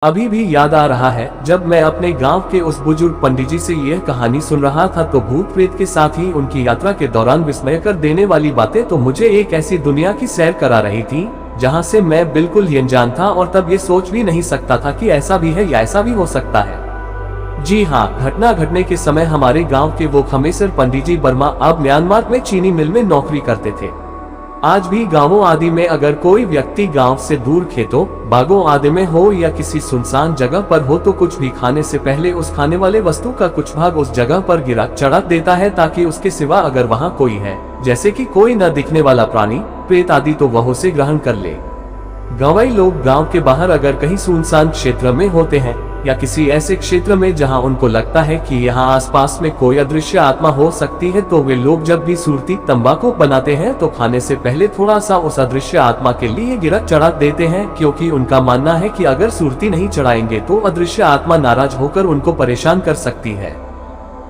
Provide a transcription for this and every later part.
अभी भी याद आ रहा है जब मैं अपने गांव के उस बुजुर्ग पंडित जी से यह कहानी सुन रहा था तो भूत प्रेत के साथ ही उनकी यात्रा के दौरान विस्मय कर देने वाली बातें तो मुझे एक ऐसी दुनिया की सैर करा रही थी जहां से मैं बिल्कुल ही अनजान था और तब ये सोच भी नहीं सकता था कि ऐसा भी है या ऐसा भी हो सकता है। जी हाँ, घटना घटने के समय हमारे गाँव के वो खमेसर पंडित जी वर्मा अब म्यांमार में चीनी मिल में नौकरी करते थे। आज भी गांवों आदि में अगर कोई व्यक्ति गांव से दूर खेतों बागों आदि में हो या किसी सुनसान जगह पर हो तो कुछ भी खाने से पहले उस खाने वाले वस्तु का कुछ भाग उस जगह पर गिरा चढ़ा देता है ताकि उसके सिवा अगर वहां कोई है, जैसे कि कोई न दिखने वाला प्राणी प्रेत आदि, तो वह उसे ग्रहण कर ले। गंवाई लोग गांव के बाहर अगर कहीं सुनसान क्षेत्र में होते हैं या किसी ऐसे क्षेत्र में जहां उनको लगता है कि यहां आसपास में कोई अदृश्य आत्मा हो सकती है, तो वे लोग जब भी सुरती तंबाकू बनाते हैं तो खाने से पहले थोड़ा सा उस अदृश्य आत्मा के लिए गिरा चढ़ा देते हैं, क्योंकि उनका मानना है कि अगर सुरती नहीं चढ़ाएंगे तो अदृश्य आत्मा नाराज होकर उनको परेशान कर सकती है।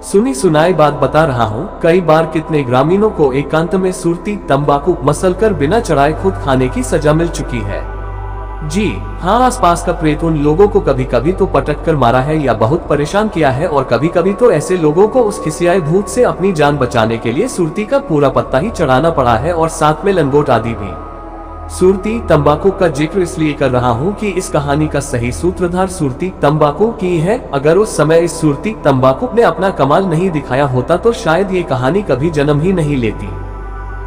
सुनी सुनाई बात बता रहा हूँ, कई बार कितने ग्रामीणों को एकांत में सुरती तंबाकू मसलकर बिना चढ़ाए खुद खाने की सजा मिल चुकी है। जी हाँ, आसपास का प्रेत उन लोगों को कभी कभी तो पटक कर मारा है या बहुत परेशान किया है और कभी कभी तो ऐसे लोगों को उस खिसियाए भूत से अपनी जान बचाने के लिए सुरती का पूरा पत्ता ही चढ़ाना पड़ा है और साथ में लंगोट आदि भी। सुरती तंबाकू का जिक्र इसलिए कर रहा हूँ कि इस कहानी का सही सूत्रधार सुरती तंबाकू की है। अगर उस समय इस सुरती तंबाकू ने अपना कमाल नहीं दिखाया होता तो शायद ये कहानी कभी जन्म ही नहीं लेती।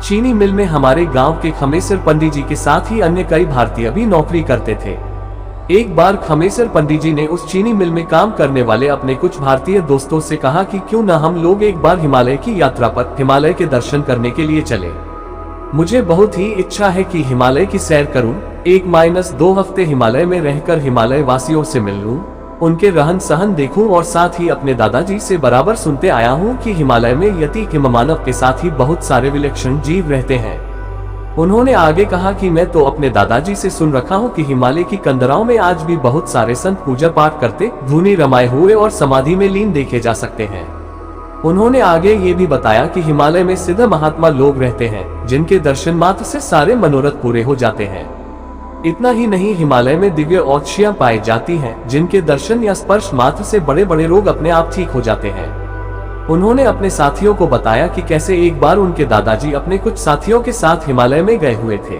चीनी मिल में हमारे गांव के खमेसर पंडित जी के साथ ही अन्य कई भारतीय भी नौकरी करते थे। एक बार खमेसर पंडित जी ने उस चीनी मिल में काम करने वाले अपने कुछ भारतीय दोस्तों से कहा कि क्यों न हम लोग एक बार हिमालय की यात्रा पर हिमालय के दर्शन करने के लिए चले। मुझे बहुत ही इच्छा है कि हिमालय की सैर करूं, 1-2 हफ्ते हिमालय में रहकर हिमालय वासियों से मिल लूं, उनके रहन सहन देखूं और साथ ही अपने दादाजी से बराबर सुनते आया हूं कि हिमालय में यति हिममानव के साथ ही बहुत सारे विलक्षण जीव रहते हैं। उन्होंने आगे कहा कि मैं तो अपने दादाजी से सुन रखा हूं कि हिमालय की कंदराओं में आज भी बहुत सारे संत पूजा पाठ करते, धुनी रमाए हुए और समाधि में लीन देखे जा सकते हैं। उन्होंने आगे ये भी बताया कि हिमालय में सिद्ध महात्मा लोग रहते हैं जिनके दर्शन मात्र से सारे मनोरथ पूरे हो जाते हैं। इतना ही नहीं, हिमालय में दिव्य औषधियां पाई जाती हैं जिनके दर्शन या स्पर्श मात्र से बड़े बड़े रोग अपने आप ठीक हो जाते हैं। उन्होंने अपने साथियों को बताया कि कैसे एक बार उनके दादाजी अपने कुछ साथियों के साथ हिमालय में गए हुए थे।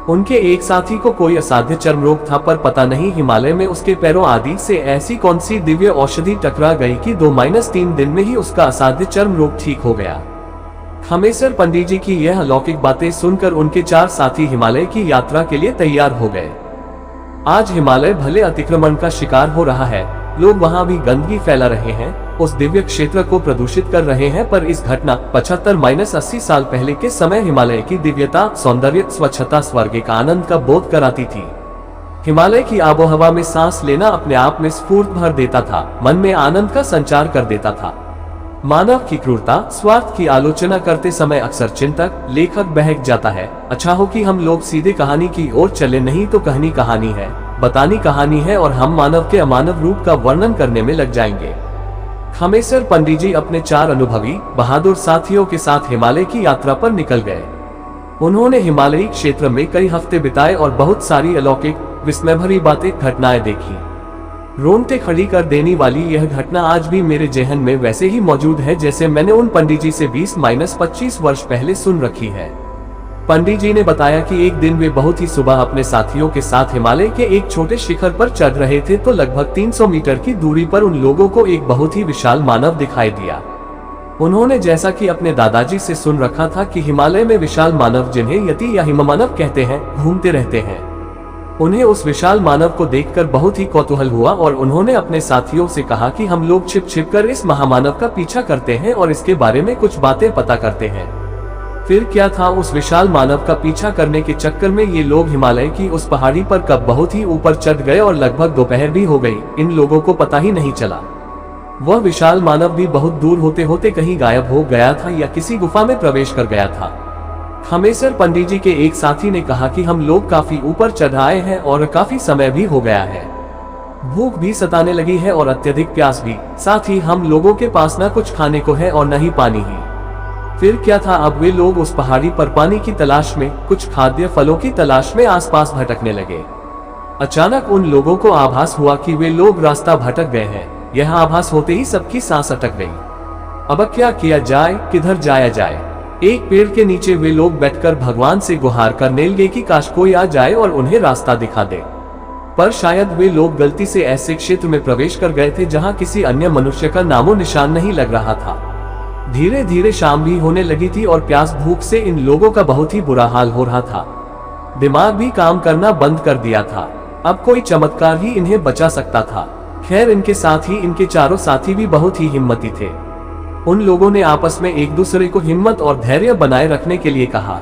उनके एक साथी को कोई असाध्य चर्म रोग था, पर पता नहीं हिमालय में उसके पैरों आदि से ऐसी कौन सी दिव्य औषधि टकरा गई कि 2-3 दिन में ही उसका असाध्य चर्म रोग ठीक हो गया। खमेसर पंडित जी की यह अलौकिक बातें सुनकर उनके 4 साथी हिमालय की यात्रा के लिए तैयार हो गए। आज हिमालय भले अतिक्रमण का शिकार हो रहा है, लोग वहां भी गंदगी फैला रहे हैं, उस दिव्य क्षेत्र को प्रदूषित कर रहे हैं, पर इस घटना 75-80 साल पहले के समय हिमालय की दिव्यता, सौंदर्य, स्वच्छता, स्वर्ग का आनंद का बोध कराती थी। हिमालय की आबोहवा में सांस लेना अपने आप में स्फूर्त भर देता था, मन में आनंद का संचार कर देता था। मानव की क्रूरता, स्वार्थ की आलोचना करते समय अक्सर चिंतक लेखक बहक जाता है। अच्छा हो कि हम लोग सीधे कहानी की ओर चले, नहीं तो कहनी कहानी है, बतानी कहानी है और हम मानव के अमानव रूप का वर्णन करने में लग जाएंगे। खमेसर पंडित जी अपने 4 अनुभवी बहादुर साथियों के साथ हिमालय की यात्रा पर निकल गए। उन्होंने हिमालयी क्षेत्र में कई हफ्ते बिताए और बहुत सारी अलौकिक विस्मय भरी बातें घटनाएं देखी। रोंगटे खड़ी कर देने वाली यह घटना आज भी मेरे जेहन में वैसे ही मौजूद है जैसे मैंने उन पंडित जी से 20-25 वर्ष पहले सुन रखी है। पंडित जी ने बताया कि एक दिन वे बहुत ही सुबह अपने साथियों के साथ हिमालय के एक छोटे शिखर पर चढ़ रहे थे तो लगभग 300 मीटर की दूरी पर उन लोगों को एक बहुत ही विशाल मानव दिखाई दिया। उन्होंने जैसा कि अपने दादाजी से सुन रखा था कि हिमालय में विशाल मानव, जिन्हें यति या हिममानव कहते हैं, घूमते रहते हैं। उन्हें उस विशाल मानव को देखकर बहुत ही कौतूहल हुआ और उन्होंने अपने साथियों से कहा कि हम लोग छिप छिप कर इस महामानव का पीछा करते हैं और इसके बारे में कुछ बातें पता करते हैं। फिर क्या था, उस विशाल मानव का पीछा करने के चक्कर में ये लोग हिमालय की उस पहाड़ी पर कब बहुत ही ऊपर चढ़ गए और लगभग दोपहर भी हो गई, इन लोगों को पता ही नहीं चला। वह विशाल मानव भी बहुत दूर होते होते कहीं गायब हो गया था या किसी गुफा में प्रवेश कर गया था। खमेसर पंडित जी के एक साथी ने कहा कि हम लोग काफी ऊपर चढ़ आए हैं और काफी समय भी हो गया है, भूख भी सताने लगी है और अत्यधिक प्यास भी, साथ ही हम लोगों के पास न कुछ खाने को है और न ही पानी ही। फिर क्या था, अब वे लोग उस पहाड़ी पर पानी की तलाश में, कुछ खाद्य फलों की तलाश में आसपास भटकने लगे। अचानक उन लोगों को आभास हुआ कि वे लोग रास्ता भटक गए हैं। यह आभास होते ही सबकी सांस अटक गई। अब क्या किया जाए, किधर जाया जाए। एक पेड़ के नीचे वे लोग बैठकर भगवान से गुहार करने लगे कि काश कोई आ जाए और उन्हें रास्ता दिखा दे। पर शायद वे लोग गलती से ऐसे क्षेत्र में प्रवेश कर गए थे जहां किसी अन्य मनुष्य का नामो निशान नहीं लग रहा था। धीरे धीरे शाम भी होने लगी थी और प्यास भूख से इन लोगों का बहुत ही बुरा हाल हो रहा था। दिमाग भी काम करना बंद कर दिया था। अब कोई चमत्कार ही इन्हें बचा सकता था। खैर, इनके साथ ही इनके चारों साथी भी बहुत ही हिम्मती थे। उन लोगों ने आपस में एक दूसरे को हिम्मत और धैर्य बनाए रखने के लिए कहा।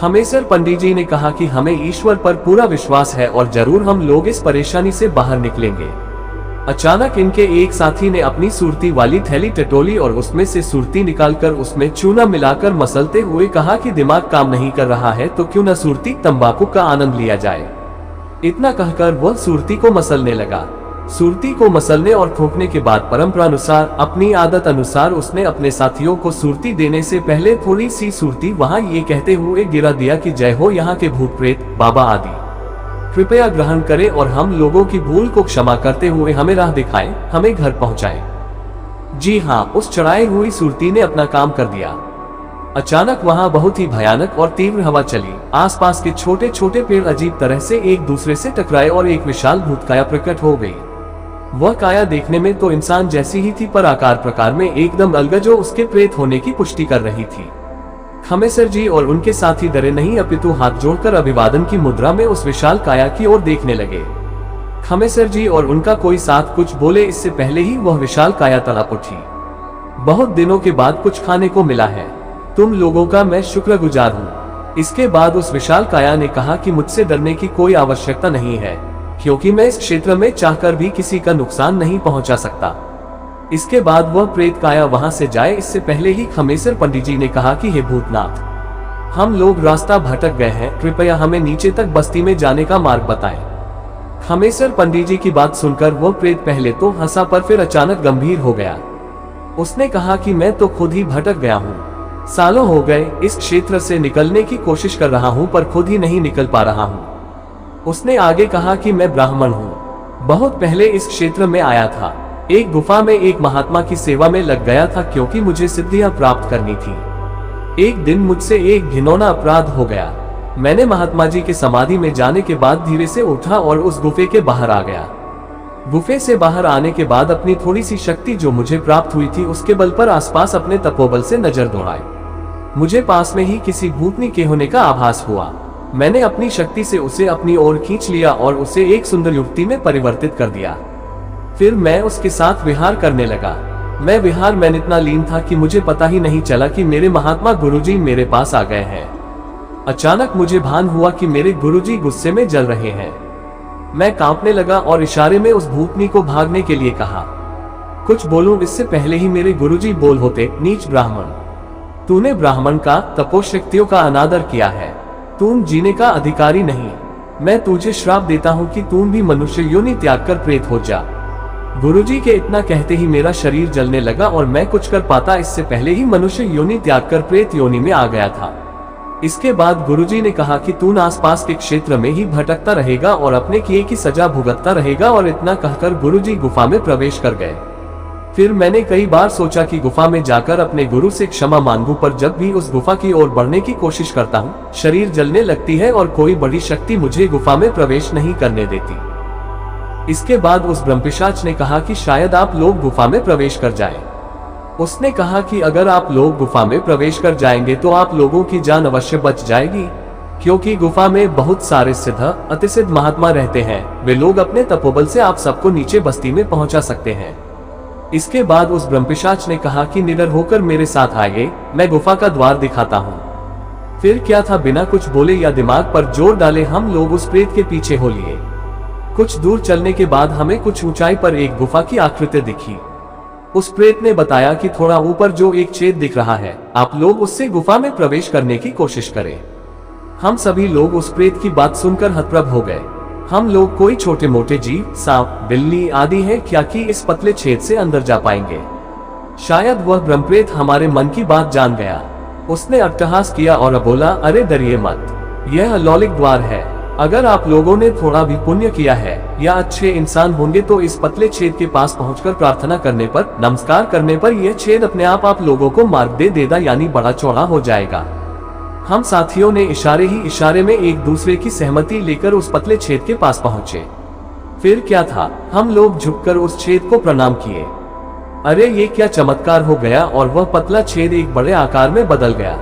खमेसर पंडित जी ने कहा कि हमें ईश्वर पर पूरा विश्वास है और जरूर हम लोग इस परेशानी से बाहर निकलेंगे। अचानक इनके एक साथी ने अपनी सुरती वाली थैली टटोली और उसमें से सुरती निकालकर उसमें चूना मिलाकर मसलते हुए कहा कि दिमाग काम नहीं कर रहा है तो क्यों न सुरती तंबाकू का आनंद लिया जाए। इतना कहकर वह सुरती को मसलने लगा। सुरती को मसलने और थूकने के बाद परंपरा अनुसार, अपनी आदत अनुसार उसने अपने साथियों को सुरती देने से पहले थोड़ी सी सुरती वहां ये कहते हुए गिरा दिया कि जय हो यहाँ के भूत प्रेत बाबा आदि, कृपया ग्रहण करें और हम लोगों की भूल को क्षमा करते हुए हमें राह दिखाएं, हमें घर पहुंचाएं। जी हाँ, उस चढ़ाई हुई सुरती ने अपना काम कर दिया। अचानक वहां बहुत ही भयानक और तीव्र हवा चली। आसपास के छोटे छोटे पेड़ अजीब तरह से एक दूसरे से टकराए और एक विशाल भूत काया प्रकट हो गई। वह काया देखने में तो इंसान जैसी ही थी, पर आकार प्रकार में एकदम अलग, जो उसके प्रेत होने की पुष्टि कर रही थी। खमेसर जी और उनके साथी डरे नहीं अपितु हाथ जोड़कर अभिवादन की मुद्रा में उस विशाल काया की ओर देखने लगे। खमेसर जी और उनका कोई साथ कुछ बोले इससे पहले ही वह विशाल काया तड़प उठी। बहुत दिनों के बाद कुछ खाने को मिला है, तुम लोगों का मैं शुक्रगुजार हूँ। इसके बाद उस विशाल काया ने कहा कि मुझसे डरने की कोई आवश्यकता नहीं है, क्योंकि मैं इस क्षेत्र में चाहकर भी किसी का नुकसान नहीं पहुंचा सकता। इसके बाद वह प्रेत काया वहां से जाए इससे पहले ही खमेसर पंडित जी ने कहा कि हे भूतनाथ, हम लोग रास्ता भटक गए हैं, कृपया हमें नीचे तक बस्ती में जाने का मार्ग बताएं। खमेसर पंडित जी की बात सुनकर वह प्रेत पहले तो हंसा, पर फिर अचानक गंभीर हो गया। उसने कहा कि मैं तो खुद ही भटक गया हूँ। सालों हो गए इस क्षेत्र से निकलने की कोशिश कर रहा हूँ, पर खुद ही नहीं निकल पा रहा हूँ। उसने आगे कहा कि मैं ब्राह्मण हूँ, बहुत पहले इस क्षेत्र में आया था, एक गुफा में एक महात्मा की सेवा में लग गया था क्योंकि मुझे सिद्धियां प्राप्त करनी थी। एक दिन मुझसे एक घिनौना अपराध हो गया। मैंने महात्मा जी के समाधि में जाने के बाद धीरे से उठा और उस गुफे के बाहर आ गया। गुफे से बाहर आने के बाद अपनी थोड़ी सी शक्ति जो मुझे प्राप्त हुई थी उसके बल पर आसपास अपने तपोबल से नजर दौड़ाई। मुझे पास में ही किसी भूतनी के होने का आभास हुआ। मैंने अपनी शक्ति से उसे अपनी ओर खींच लिया और उसे एक सुंदर युवती में परिवर्तित कर दिया। फिर मैं उसके साथ विहार करने लगा। मैं विहार में इतना लीन था कि मुझे पता ही नहीं चला कि मेरे महात्मा गुरुजी मेरे पास आ गए हैं। अचानक मुझे भान हुआ कि मेरे गुरुजी गुस्से में जल रहे हैं। मैं कांपने लगा और इशारे में उस भूतनी को भागने के लिए कहा। कुछ बोलूं इससे पहले ही मेरे गुरुजी बोल होते, नीच ब्राह्मण, तूने ब्राह्मण का तपोशक्तियों का अनादर किया है, तुम जीने का अधिकारी नहीं। मैं तुझे श्राप देता हूँ कि तुम भी मनुष्य योनि त्याग कर प्रेत हो जा। गुरुजी के इतना कहते ही मेरा शरीर जलने लगा और मैं कुछ कर पाता इससे पहले ही मनुष्य योनि त्याग कर प्रेत योनि में आ गया था। इसके बाद गुरुजी ने कहा कि तू आसपास के क्षेत्र में ही भटकता रहेगा और अपने किए की सजा भुगतता रहेगा, और इतना कहकर गुरुजी गुफा में प्रवेश कर गए। फिर मैंने कई बार सोचा कि गुफा में जाकर अपने गुरु से क्षमा मांगूं, पर जब भी उस गुफा की ओर बढ़ने की कोशिश करता हूँ शरीर जलने लगती है और कोई बड़ी शक्ति मुझे गुफा में प्रवेश नहीं करने देती। इसके बाद उस ब्रह्मपिशाच ने कहा कि शायद आप लोग गुफा में प्रवेश कर जाएं। उसने कहा कि अगर आप लोग गुफा में प्रवेश कर जाएंगे तो आप लोगों की जान अवश्य बच जाएगी, क्योंकि गुफा में बहुत सारे सिद्ध अतिसिद्ध महात्मा रहते हैं। वे लोग अपने तपोबल से आप सबको नीचे बस्ती में पहुंचा सकते हैं। इसके बाद उस ब्रह्मपिशाच ने कहा कि निडर होकर मेरे साथ आइए, मैं गुफा का द्वार दिखाता हूँ। फिर क्या था, बिना कुछ बोले या दिमाग पर जोर डाले हम लोग उस प्रेत के पीछे हो लिए। कुछ दूर चलने के बाद हमें कुछ ऊंचाई पर एक गुफा की आकृति दिखी। उस प्रेत ने बताया कि थोड़ा ऊपर जो एक छेद दिख रहा है, आप लोग उससे गुफा में प्रवेश करने की कोशिश करें। हम सभी लोग उस प्रेत की बात सुनकर हतप्रभ हो गए। हम लोग कोई छोटे मोटे जीव, सांप, बिल्ली आदि है क्या कि इस पतले छेद से अंदर जा पाएंगे। शायद वह ब्रह्मप्रेत हमारे मन की बात जान गया। उसने अट्टहास किया और बोला, अरे डरिए मत, यह अलौकिक द्वार है, अगर आप लोगों ने थोड़ा भी पुण्य किया है या अच्छे इंसान होंगे तो इस पतले छेद के पास पहुंचकर प्रार्थना करने पर, नमस्कार करने पर यह छेद अपने आप लोगों को मार्ग दे देगा, यानी बड़ा चौड़ा हो जाएगा। हम साथियों ने इशारे ही इशारे में एक दूसरे की सहमति लेकर उस पतले छेद के पास पहुंचे। फिर क्या था, हम लोग झुककर उस छेद को प्रणाम किए। अरे ये क्या चमत्कार हो गया, और वह पतला छेद एक बड़े आकार में बदल गया।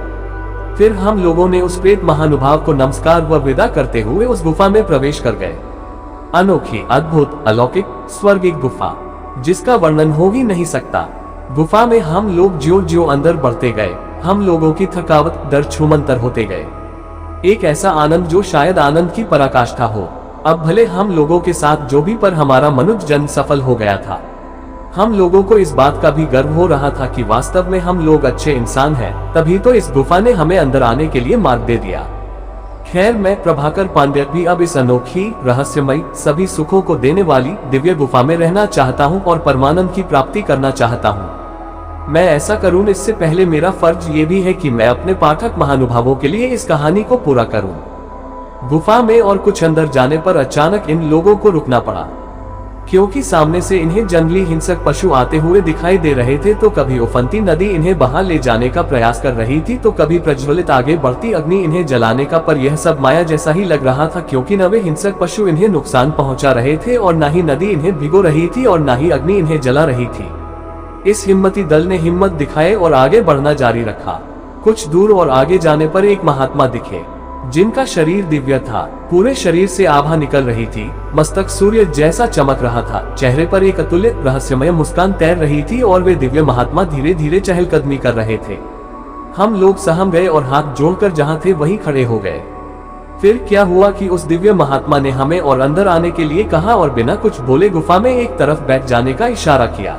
फिर हम लोगों ने उस प्रेत महानुभाव को नमस्कार व विदा करते हुए उस गुफा में प्रवेश कर गए। अनोखी, अद्भुत, अलौकिक, स्वर्गिक गुफा, जिसका वर्णन हो ही नहीं सकता। गुफा में हम लोग ज्यों ज्यों अंदर बढ़ते गए, हम लोगों की थकावट डर छूमंतर होते गए। एक ऐसा आनंद जो शायद आनंद की पराकाष्ठा हो। अब भले हम लोगों के साथ जो भी, पर हमारा मनुष्य जन्म सफल हो गया था। हम लोगों को इस बात का भी गर्व हो रहा था कि वास्तव में हम लोग अच्छे इंसान हैं, तभी तो इस गुफा ने हमें अंदर आने के लिए मार्ग दे दिया। खैर, मैं प्रभाकर पांड्या भी अब इस अनोखी, रहस्यमयी, सभी सुखों को देने वाली दिव्य गुफा में रहना चाहता हूँ और परमानंद की प्राप्ति करना चाहता हूँ। मैं ऐसा करूँ इससे पहले मेरा फर्ज ये भी है कि मैं अपने पाठक महानुभावों के लिए इस कहानी को पूरा करूँ। गुफा में और कुछ अंदर जाने पर अचानक इन लोगों को रुकना पड़ा, क्योंकि सामने से इन्हें जंगली हिंसक पशु आते हुए दिखाई दे रहे थे। तो कभी उफनती नदी इन्हें बहा ले जाने का प्रयास कर रही थी, तो कभी प्रज्वलित आगे बढ़ती अग्नि इन्हें जलाने का। पर यह सब माया जैसा ही लग रहा था, क्योंकि न वे हिंसक पशु इन्हें नुकसान पहुंचा रहे थे और न ही नदी इन्हें भिगो रही थी और न ही अग्नि इन्हें जला रही थी। इस हिम्मती दल ने हिम्मत दिखाए और आगे बढ़ना जारी रखा। कुछ दूर और आगे जाने पर एक महात्मा दिखे, जिनका शरीर दिव्य था। पूरे शरीर से आभा निकल रही थी, मस्तक सूर्य जैसा चमक रहा था, चेहरे पर एक अतुल्य रहस्यमय मुस्कान तैर रही थी और वे दिव्य महात्मा धीरे धीरे चहलकदमी कर रहे थे। हम लोग सहम गए और हाथ जोड़कर जहां थे वहीं खड़े हो गए। फिर क्या हुआ कि उस दिव्य महात्मा ने हमें और अंदर आने के लिए कहा और बिना कुछ बोले गुफा में एक तरफ बैठ जाने का इशारा किया।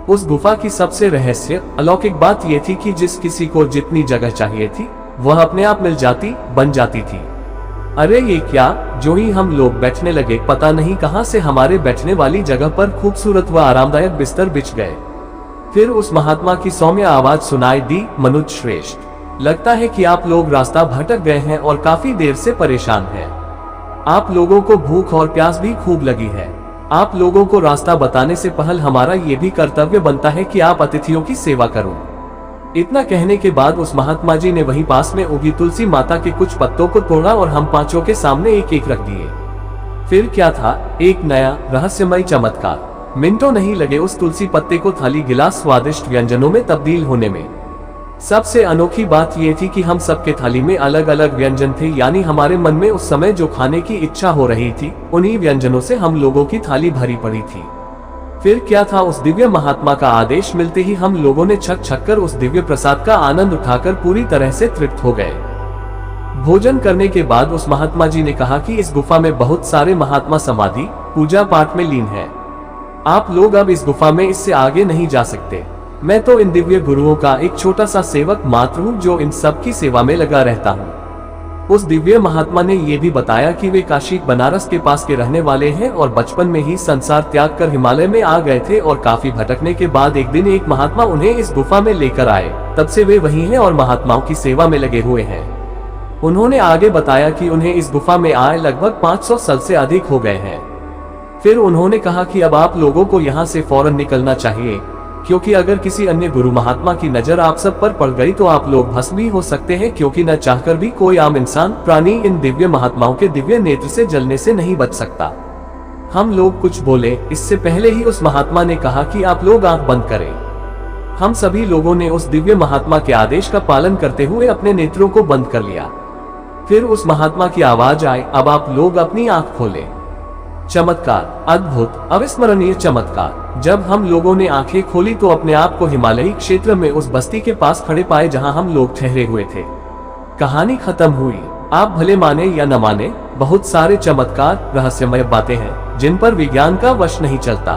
उस गुफा की सबसे रहस्य अलौकिक बात यह थी कि जिस किसी को जितनी जगह चाहिए थी वह अपने आप मिल जाती, बन जाती थी। अरे ये क्या, जो ही हम लोग बैठने लगे, पता नहीं कहां से हमारे बैठने वाली जगह पर खूबसूरत व आरामदायक बिस्तर बिछ गए। फिर उस महात्मा की सौम्य आवाज सुनाई दी, मनुष्य श्रेष्ठ, लगता है कि आप लोग रास्ता भटक गए हैं और काफी देर से परेशान हैं। आप लोगों को भूख और प्यास भी खूब लगी है। आप लोगों को रास्ता बताने से पहले हमारा ये भी कर्तव्य बनता है कि आप अतिथियों की सेवा करो। इतना कहने के बाद उस महात्मा जी ने वहीं पास में उगी तुलसी माता के कुछ पत्तों को तोड़ा और हम पांचों के सामने एक एक रख दिए। फिर क्या था, एक नया रहस्यमय चमत्कार। मिनटों नहीं लगे उस तुलसी पत्ते को थाली गिलास स्वादिष्ट व्यंजनों में तब्दील होने में। सबसे अनोखी बात यह थी कि हम सबके थाली में अलग अलग व्यंजन थे, यानी हमारे मन में उस समय जो खाने की इच्छा हो रही थी उन्हीं व्यंजनों से हम लोगों की थाली भरी पड़ी थी। फिर क्या था, उस दिव्य महात्मा का आदेश मिलते ही हम लोगों ने छक छक कर उस दिव्य प्रसाद का आनंद उठाकर पूरी तरह से तृप्त हो गए। भोजन करने के बाद उस महात्मा जी ने कहा कि इस गुफा में बहुत सारे महात्मा समाधि पूजा पाठ में लीन हैं। आप लोग अब इस गुफा में इससे आगे नहीं जा सकते। मैं तो इन दिव्य गुरुओं का एक छोटा सा सेवक मात्र हूँ जो इन सब की सेवा में लगा रहता हूँ। उस दिव्य महात्मा ने यह भी बताया कि वे काशी बनारस के पास के रहने वाले हैं और बचपन में ही संसार त्याग कर हिमालय में आ गए थे और काफी भटकने के बाद एक दिन एक महात्मा उन्हें इस गुफा में लेकर आए। तब से वे वहीं हैं और महात्माओं की सेवा में लगे हुए हैं। उन्होंने आगे बताया कि उन्हें इस गुफा में आए लगभग 500 साल से अधिक हो गए हैं। फिर उन्होंने कहा कि अब आप लोगों को यहाँ से फौरन निकलना चाहिए, क्योंकि अगर किसी अन्य गुरु महात्मा की नजर आप सब पर पड़ गई तो आप लोग भस्म भी हो सकते हैं, क्योंकि न चाहकर भी कोई आम इंसान प्राणी इन दिव्य महात्माओं के दिव्य नेत्र से जलने से नहीं बच सकता। हम लोग कुछ बोले इससे पहले ही उस महात्मा ने कहा कि आप लोग आंख बंद करें। हम सभी लोगों ने उस दिव्य महात्मा के आदेश का पालन करते हुए अपने नेत्रों को बंद कर लिया। फिर उस महात्मा की आवाज आई, अब आप लोग अपनी आंख खोलें। चमत्कार, अद्भुत, अविस्मरणीय चमत्कार। जब हम लोगों ने आंखें खोली तो अपने आप को हिमालयी क्षेत्र में उस बस्ती के पास खड़े पाए जहां हम लोग ठहरे हुए थे। कहानी खत्म हुई। आप भले माने या न माने, बहुत सारे चमत्कार, रहस्यमय बातें हैं जिन पर विज्ञान का वश नहीं चलता।